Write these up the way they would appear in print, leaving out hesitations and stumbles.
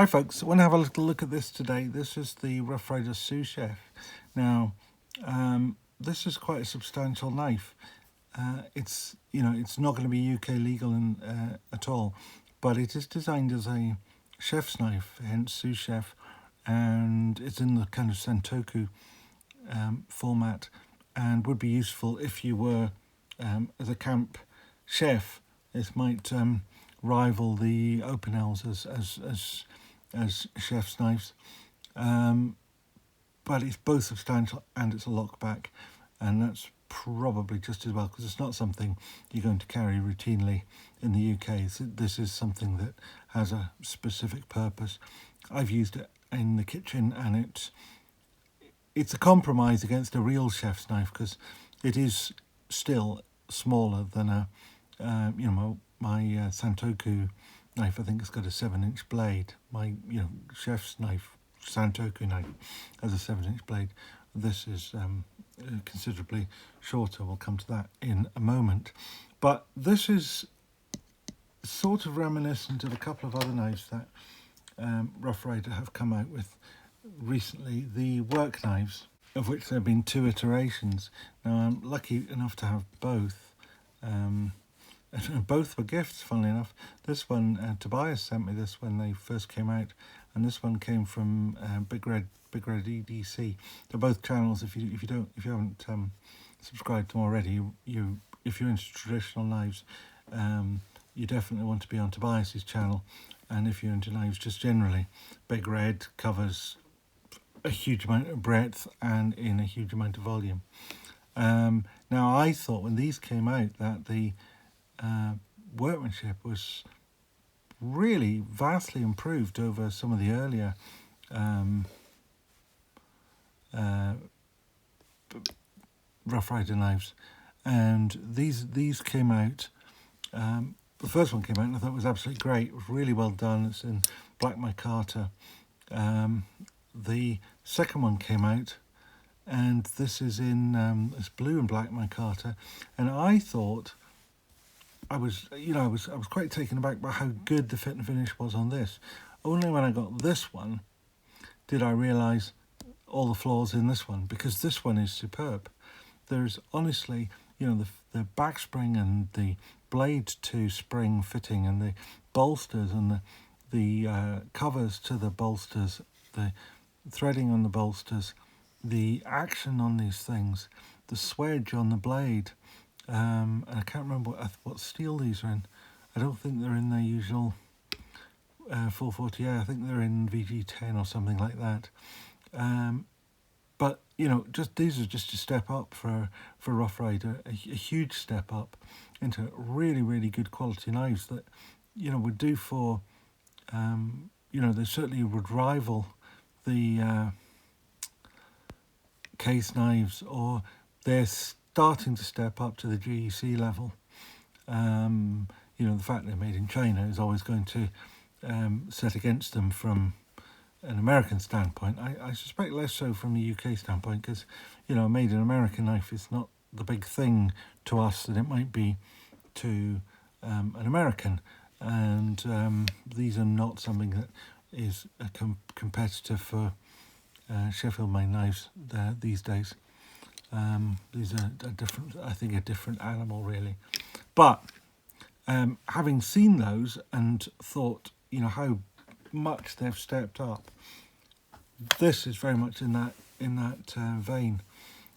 Hi folks, I want to have a little look at this today. This is the Rider Sous Chef. Now, this is quite a substantial knife. It's not going to be UK legal at all, but it is designed as a chef's knife, hence sous chef, and it's in the kind of santoku format, and would be useful if you were as a camp chef. This might rival the open L's as chef's knives, but it's both substantial and it's a lockback, and that's probably just as well because it's not something you're going to carry routinely in the UK. This is something that has a specific purpose. I've used it in the kitchen, and it's a compromise against a real chef's knife because it is still smaller than my santoku knife. I think it's got a 7-inch blade. My chef's knife, santoku knife, has a 7-inch blade. This is considerably shorter. We'll come to that in a moment. But this is sort of reminiscent of a couple of other knives that Rough Rider have come out with recently, the work knives, of which there have been 2 iterations. Now I'm lucky enough to have both. Both were gifts, funnily enough. This one, Tobias sent me this when they first came out, and this one came from Big Red EDC. They're both channels. If you haven't subscribed to them already, if you're into traditional knives, you definitely want to be on Tobias's channel. And if you're into knives just generally, Big Red covers a huge amount of breadth and in a huge amount of volume. Now I thought when these came out that the workmanship was really vastly improved over some of the earlier Rough Rider knives, and these came out. The first one came out and I thought it was absolutely great. It was really well done. It's in black micarta. The second one came out, and this is in it's blue and black micarta, and I thought I was quite taken aback by how good the fit and finish was on this. Only when I got this one did I realise all the flaws in this one, because this one is superb. There's honestly, the back spring and the blade to spring fitting and the bolsters and the covers to the bolsters, the threading on the bolsters, the action on these things, the swedge on the blade. And I can't remember what steel these are in. I don't think they're in their usual 440A. I think they're in VG10 or something like that. But just these are just a step up for Rough Rider, a huge step up into really, really good quality knives that would do for they certainly would rival the case knives, or they're starting to step up to the GEC level. The fact they're made in China is always going to set against them from an American standpoint. I suspect less so from the UK standpoint, because a made in American knife is not the big thing to us that it might be to an American, and these are not something that is a competitor for Sheffield made knives these days. These are a different animal really. But having seen those and thought how much they've stepped up, this is very much in that vein.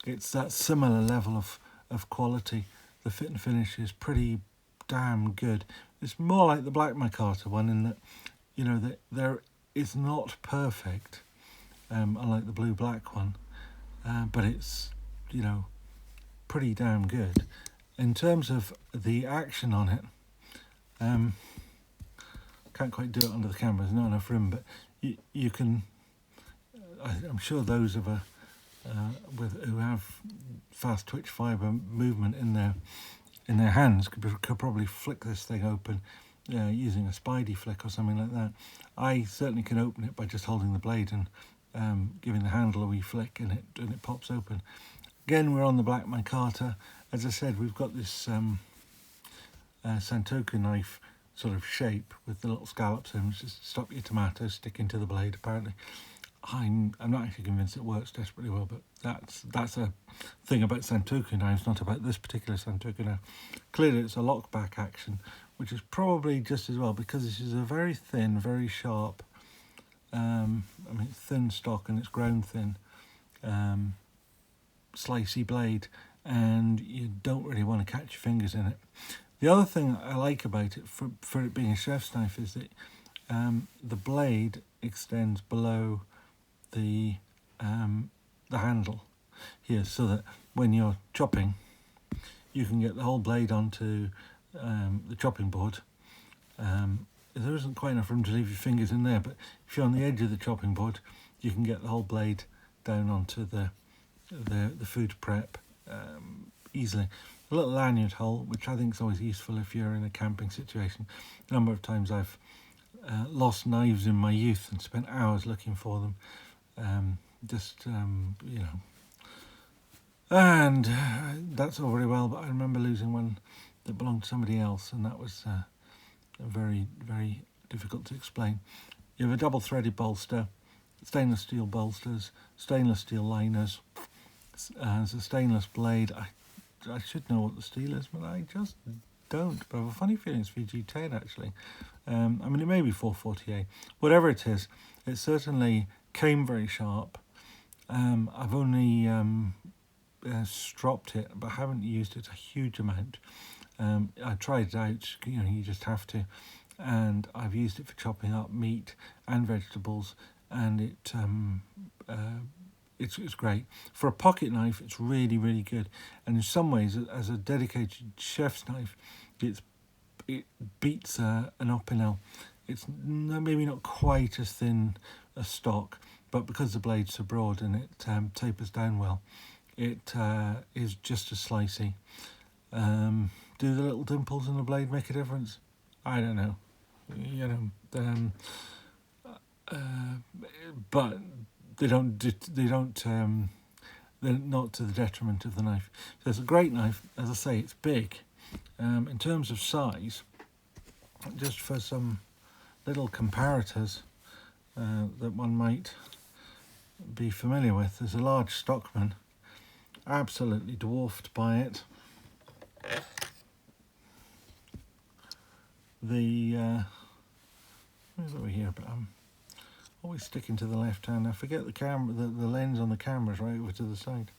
It's that similar level of quality. The fit and finish is pretty damn good. It's more like the black micarta one in that that there is not perfect, unlike the blue black one, but it's pretty damn good in terms of the action on it. Can't quite do it under the camera, there's not enough room, but you can. I'm sure those of who have fast twitch fibre movement in their hands could probably flick this thing open using a Spidey flick or something like that. I certainly can open it by just holding the blade and giving the handle a wee flick, and it pops open. Again, we're on the black micarta. As I said, we've got this santoku knife sort of shape with the little scallops in, just to stop your tomatoes sticking to the blade. Apparently, I'm not actually convinced it works desperately well, but that's a thing about Santoku knives, not about this particular Santoku knife. Clearly, it's a lockback action, which is probably just as well, because this is a very thin, very sharp. Thin stock, and it's ground thin, slicey blade, and you don't really want to catch your fingers in it. The other thing I like about it, for it being a chef's knife, is that the blade extends below the handle here, so that when you're chopping, you can get the whole blade onto the chopping board. There isn't quite enough room to leave your fingers in there, but if you're on the edge of the chopping board, you can get the whole blade down onto the food prep easily. A little lanyard hole, which I think is always useful if you're in a camping situation. A number of times I've lost knives in my youth and spent hours looking for them. And that's all very well, but I remember losing one that belonged to somebody else, and that was very, very difficult to explain. You have a double-threaded bolster, stainless steel bolsters, stainless steel liners. There's a stainless blade. I should know what the steel is, but I just don't. But I have a funny feeling it's VG10 actually. It may be 440A. Whatever it is, it certainly came very sharp. I've only stropped it, but haven't used it a huge amount. I tried it out, you just have to, and I've used it for chopping up meat and vegetables, and it's great. For a pocket knife, it's really, really good, and in some ways, as a dedicated chef's knife, it beats an Opinel. It's maybe not quite as thin as stock, but because the blade's so broad and it tapers down well, it is just as slicey. Do the little dimples in the blade make a difference? I don't know. But they don't. They're not to the detriment of the knife. So it's a great knife. As I say, it's big. In terms of size, just for some little comparators that one might be familiar with, there's a large Stockman, absolutely dwarfed by it. Where's over here? But I'm always sticking to the left hand. I forget the camera. The lens on the camera is right over to the side.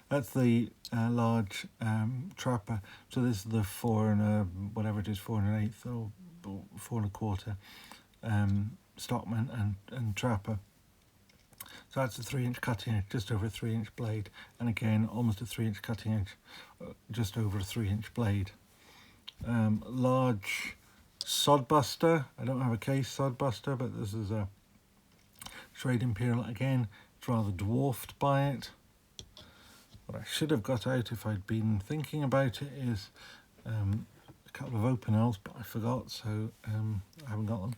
That's the large trapper. So this is the 4 1/8 or 4 1/4 Stockman and trapper. So that's a 3-inch cutting edge, just over a 3-inch blade, and again almost a 3-inch cutting edge, just over a 3-inch blade. Large sodbuster. I don't have a case sodbuster, but this is a Trade Imperial. Again, it's rather dwarfed by it. What I should have got out if I'd been thinking about it is a couple of Opinels, but I forgot, so I haven't got them.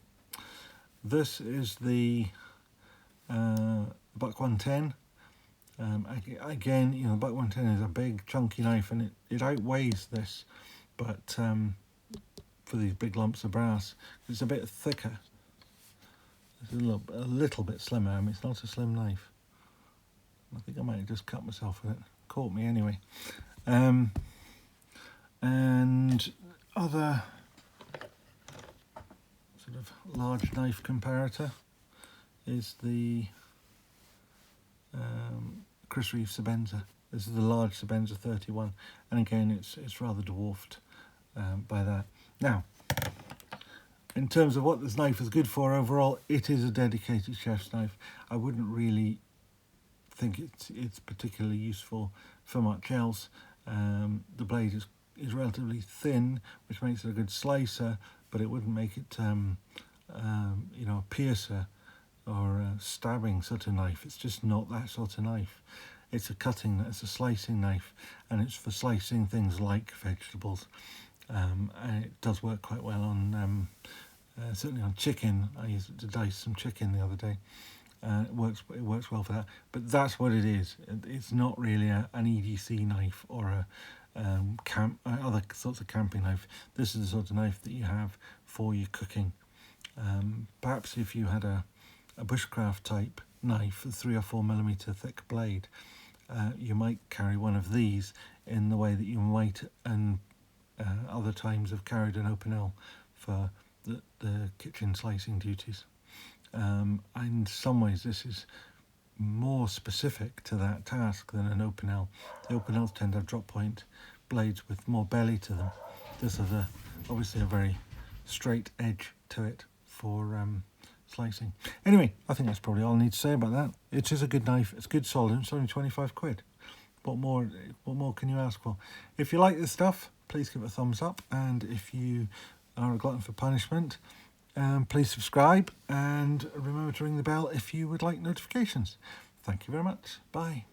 This is the Buck 110. Again, the Buck 110 is a big chunky knife, and it outweighs this, but for these big lumps of brass, it's a bit thicker. It's a little bit slimmer. It's not a slim knife. I think I might have just cut myself with it. Caught me anyway. And other sort of large knife comparator is the Chris Reeve Sebenza. This is the large Sebenza 31, and again it's rather dwarfed by that. Now, in terms of what this knife is good for overall, it is a dedicated chef's knife. I wouldn't really think it's particularly useful for much else. The blade is relatively thin, which makes it a good slicer, but it wouldn't make it a piercer or a stabbing sort of knife. It's just not that sort of knife. It's a slicing knife, and it's for slicing things like vegetables. And it does work quite well on certainly on chicken. I used it to dice some chicken the other day. It works well for that. But that's what it is. It's not really an EDC knife or a other sorts of camping knife. This is the sort of knife that you have for your cooking. Perhaps if you had a bushcraft type knife, a 3 or 4 millimeter thick blade, you might carry one of these in the way that you might and other times have carried an open L for the kitchen slicing duties. In some ways this is more specific to that task than an open L. The open Ls tend to have drop point blades with more belly to them. This has obviously a very straight edge to it for slicing. Anyway, I think that's probably all I need to say about that. It is a good knife, it's good solid, it's only 25 quid. What more can you ask for? If you like this stuff, please give it a thumbs up, and if you are a glutton for punishment, please subscribe and remember to ring the bell if you would like notifications. Thank you very much. Bye.